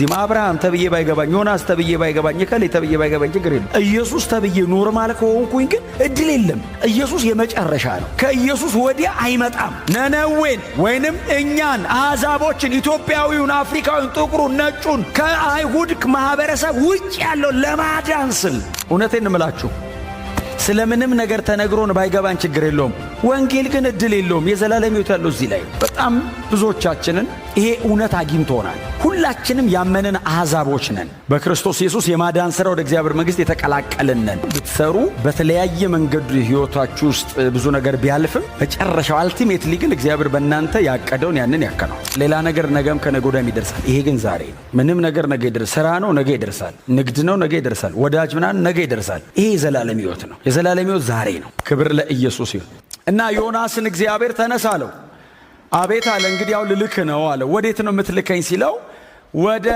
እዚህም አብርሃም ተብዬ ባይገባኝ፣ ዮናስ ተብዬ ባይገባኝ፣ ከሌ ተብዬ ባይገባኝ ችግር የለም። ኢየሱስ ተብዬ ኖርማል ከሆንኩኝ ግን እድል የለም። ኢየሱስ የመጨረሻ ነው። ከኢየሱስ ወዲያ አይመጣም። ነነዌን ወይንም እኛን አሕዛቦችን፣ ኢትዮጵያዊውን፣ አፍሪካዊውን፣ ጥቁሩን፣ ነጩን ከአይሁድ ማህበረሰብ ውጭ ያለው ለማዳን ስል እውነቴን እምላችሁ ስለምንም ነገር ተነግሮን ባይገባን ችግር የለውም። ወንጌል ግን እድል የለውም። የዘላለም ሕይወት ያለው እዚህ ላይ በጣም ብዙዎቻችንን ይሄ እውነት አግኝቶናል። ሁላችንም ያመንን አሕዛቦች ነን። በክርስቶስ ኢየሱስ የማዳን ሥራ ወደ እግዚአብሔር መንግሥት የተቀላቀልነን። ብትሰሩ በተለያየ መንገድ ሕይወታችሁ ውስጥ ብዙ ነገር ቢያልፍም መጨረሻው አልቲሜትሊ ግን እግዚአብሔር በእናንተ ያቀደውን ያንን ያከናውናል። ሌላ ነገር ነገም ከነገ ወዲያም ይደርሳል። ይሄ ግን ዛሬ ነው። ምንም ነገር ነገ ይደርሳል። ሥራ ነው፣ ነገ ይደርሳል። ንግድ ነው፣ ነገ ይደርሳል። ወዳጅ ምናምን ነገ ይደርሳል። ይሄ የዘላለም ሕይወት ነው። የዘላለም ሕይወት ዛሬ ነው። ክብር ለኢየሱስ ይሁን። እና ዮናስን እግዚአብሔር ተነሳ አለው። አቤት አለ። እንግዲህ ያው ልልክ ነው አለ። ወዴት ነው የምትልከኝ ሲለው ወደ